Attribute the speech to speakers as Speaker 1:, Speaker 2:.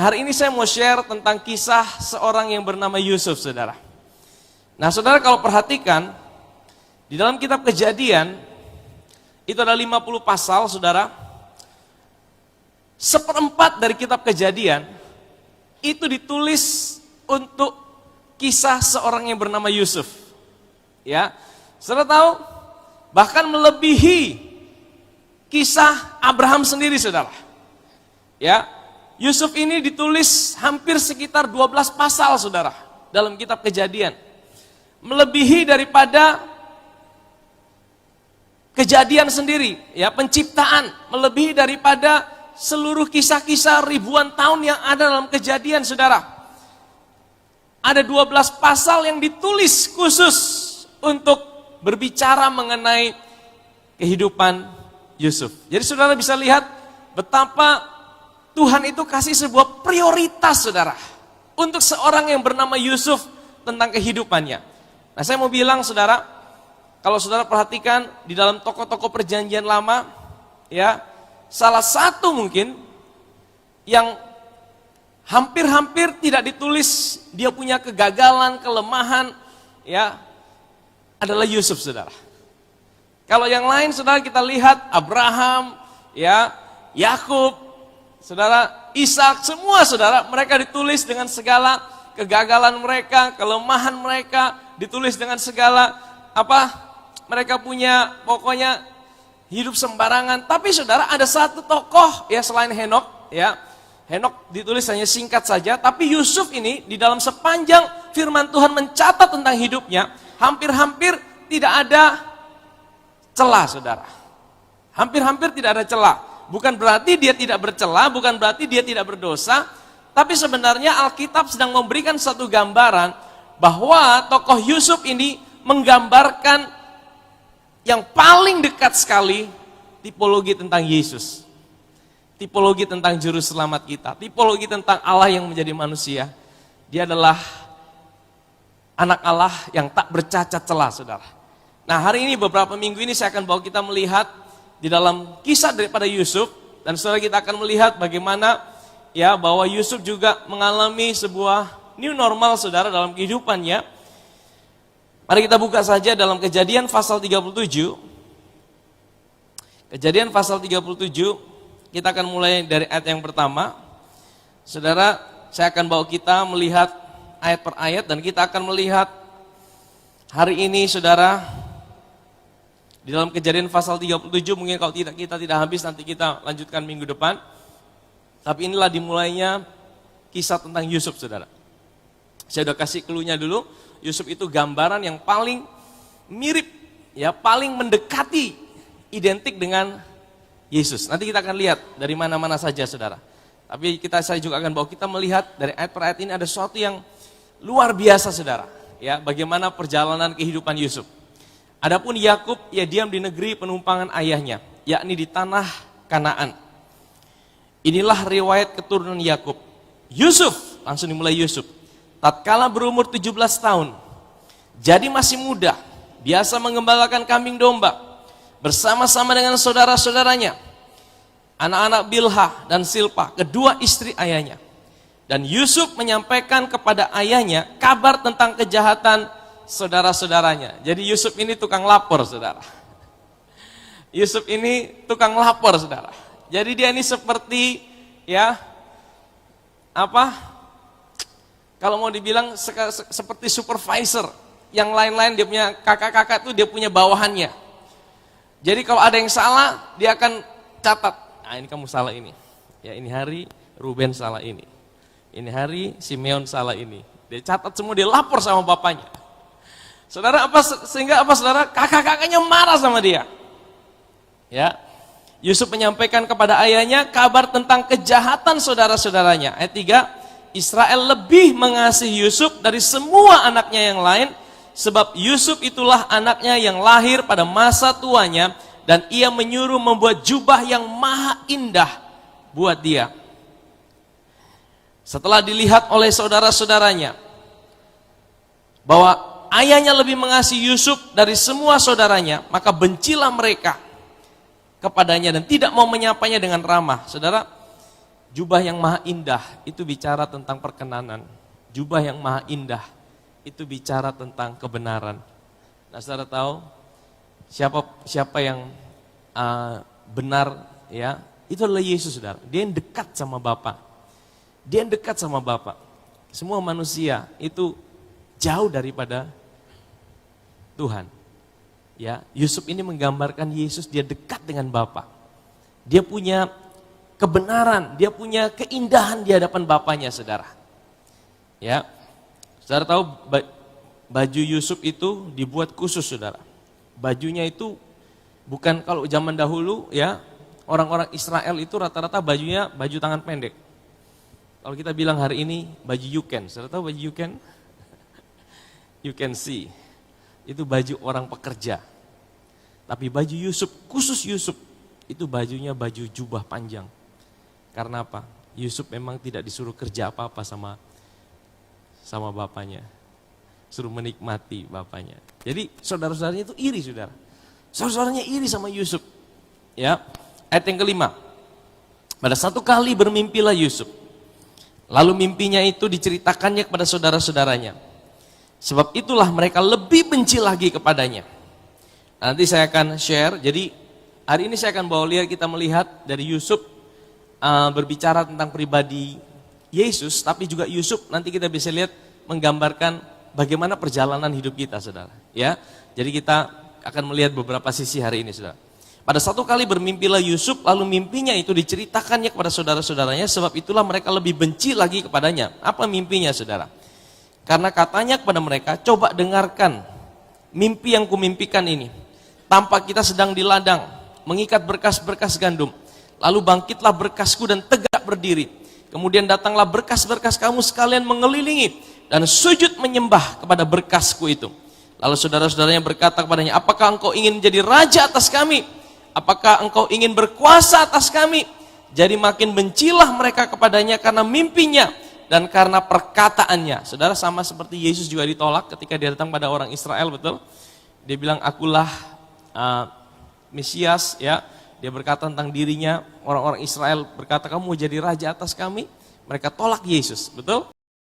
Speaker 1: hari ini saya mau share tentang kisah seorang yang bernama Yusuf, saudara. Nah, saudara kalau perhatikan, di dalam kitab Kejadian, itu ada 50 pasal, saudara. Seperempat dari kitab Kejadian, itu ditulis untuk kisah seorang yang bernama Yusuf. Ya, saudara tahu, bahkan melebihi kisah Abraham sendiri, saudara. Ya, Yusuf ini ditulis hampir sekitar 12 pasal, saudara, dalam kitab Kejadian. Melebihi daripada Kejadian sendiri, ya, penciptaan, melebihi daripada seluruh kisah-kisah ribuan tahun yang ada dalam Kejadian, saudara. Ada 12 pasal yang ditulis khusus untuk berbicara mengenai kehidupan Yusuf. Jadi saudara bisa lihat betapa Tuhan itu kasih sebuah prioritas, saudara, untuk seorang yang bernama Yusuf tentang kehidupannya. Nah, saya mau bilang, saudara, kalau saudara perhatikan di dalam tokoh-tokoh perjanjian lama, ya, salah satu mungkin yang hampir-hampir tidak ditulis dia punya kegagalan, kelemahan, ya, adalah Yusuf, saudara. Kalau yang lain, saudara, kita lihat Abraham, ya, Yakub, saudara, Ishak, semua, saudara, mereka ditulis dengan segala kegagalan mereka, kelemahan mereka, ditulis dengan segala mereka punya, pokoknya hidup sembarangan. Tapi saudara, ada satu tokoh, ya, selain Henok, ya, Henok ditulis hanya singkat saja, tapi Yusuf ini di dalam sepanjang firman Tuhan mencatat tentang hidupnya, hampir-hampir tidak ada celah, saudara. Hampir-hampir tidak ada celah. Bukan berarti dia tidak bercela, bukan berarti dia tidak berdosa, tapi sebenarnya Alkitab sedang memberikan satu gambaran bahwa tokoh Yusuf ini menggambarkan yang paling dekat sekali tipologi tentang Yesus. Tipologi tentang juru selamat kita, tipologi tentang Allah yang menjadi manusia. Dia adalah anak Allah yang tak bercacat celah, saudara. Nah, hari ini beberapa minggu ini saya akan bawa kita melihat di dalam kisah daripada Yusuf, dan saudara kita akan melihat bagaimana, ya, bahwa Yusuf juga mengalami sebuah new normal, saudara, dalam kehidupannya. Mari kita buka saja dalam Kejadian pasal 37. Kejadian pasal 37, kita akan mulai dari ayat yang pertama. Saudara, saya akan bawa kita melihat ayat per ayat, dan kita akan melihat hari ini, saudara, di dalam Kejadian pasal 37, mungkin kalau kita tidak habis, nanti kita lanjutkan minggu depan. Tapi inilah dimulainya kisah tentang Yusuf, saudara. Saya udah kasih clue-nya dulu. Yusuf itu gambaran yang paling mirip, ya, paling mendekati, identik dengan Yesus. Nanti kita akan lihat dari mana-mana saja, saudara. Tapi saya juga akan bawa kita melihat dari ayat per ayat ini ada sesuatu yang luar biasa, saudara. Ya, bagaimana perjalanan kehidupan Yusuf. Adapun Yakub, ia diam di negeri penumpangan ayahnya, yakni di tanah Kanaan. Inilah riwayat keturunan Yakub. Yusuf, langsung dimulai Yusuf. Tatkala berumur 17 tahun, jadi masih muda, biasa mengembalakan kambing domba, bersama-sama dengan saudara-saudaranya, anak-anak Bilha dan Silpa, kedua istri ayahnya. Dan Yusuf menyampaikan kepada ayahnya kabar tentang kejahatan saudara-saudaranya. Jadi Yusuf ini tukang lapor, saudara. Yusuf ini tukang lapor, saudara. Jadi dia ini seperti, ya, kalau mau dibilang seperti supervisor. Yang lain-lain dia punya kakak-kakak tuh dia punya bawahannya. Jadi kalau ada yang salah, dia akan catat. Nah, ini kamu salah ini. Ya, ini hari Ruben salah ini. Ini hari Simeon salah ini. Dia catat semua, dia lapor sama bapaknya. Saudara, sehingga saudara? Kakak-kakaknya marah sama dia. Ya. Yusuf menyampaikan kepada ayahnya kabar tentang kejahatan saudara-saudaranya. Ayat 3, Israel lebih mengasihi Yusuf dari semua anaknya yang lain, sebab Yusuf itulah anaknya yang lahir pada masa tuanya, dan ia menyuruh membuat jubah yang maha indah buat dia. Setelah dilihat oleh saudara-saudaranya bahwa ayahnya lebih mengasihi Yusuf dari semua saudaranya, maka bencilah mereka kepadanya dan tidak mau menyapanya dengan ramah. Saudara, Jubah yang maha indah itu bicara tentang perkenanan. Jubah yang maha indah itu bicara tentang kebenaran. Nah, saudara tahu siapa yang benar ya? Itu adalah Yesus, saudara. Dia yang dekat sama Bapa. Dia yang dekat sama Bapa. Semua manusia itu jauh daripada Tuhan. Ya, Yusuf ini menggambarkan Yesus, dia dekat dengan Bapa. Dia punya kebenaran, dia punya keindahan di hadapan Bapanya, saudara. Ya, saudara tahu baju Yusuf itu dibuat khusus, saudara. Bajunya itu bukan kalau zaman dahulu ya, orang-orang Israel itu rata-rata bajunya baju tangan pendek. Kalau kita bilang hari ini baju you can, saudara tahu baju you can? You can see. Itu baju orang pekerja. Tapi baju Yusuf, khusus Yusuf, itu bajunya baju jubah panjang. Karena apa? Yusuf memang tidak disuruh kerja apa-apa sama bapaknya. Suruh menikmati bapaknya. Jadi saudara-saudaranya itu iri, saudara. Saudara-saudaranya iri sama Yusuf. Ya. Ayat yang kelima. Pada satu kali bermimpilah Yusuf. Lalu mimpinya itu diceritakannya kepada saudara-saudaranya. Sebab itulah mereka lebih benci lagi kepadanya. Nanti saya akan share. Jadi hari ini saya akan bawa kita melihat dari Yusuf berbicara tentang pribadi Yesus, tapi juga Yusuf nanti kita bisa lihat menggambarkan bagaimana perjalanan hidup kita, saudara. Ya, jadi kita akan melihat beberapa sisi hari ini, saudara. Pada satu kali bermimpilah Yusuf, lalu mimpinya itu diceritakannya kepada saudara-saudaranya, sebab itulah mereka lebih benci lagi kepadanya. Apa mimpinya, saudara? Karena katanya kepada mereka, coba dengarkan mimpi yang kumimpikan ini. Tampak kita sedang di ladang, mengikat berkas-berkas gandum. Lalu bangkitlah berkasku dan tegak berdiri. Kemudian datanglah berkas-berkas kamu sekalian mengelilingi dan sujud menyembah kepada berkasku itu. Lalu saudara-saudaranya berkata kepadanya, apakah engkau ingin menjadi raja atas kami? Apakah engkau ingin berkuasa atas kami? Jadi makin bencilah mereka kepadanya karena mimpinya dan karena perkataannya. Saudara, sama seperti Yesus juga ditolak ketika dia datang pada orang Israel, betul? Dia bilang, akulah Mesias, ya. Dia berkata tentang dirinya, orang-orang Israel berkata, kamu mau jadi raja atas kami? Mereka tolak Yesus, betul?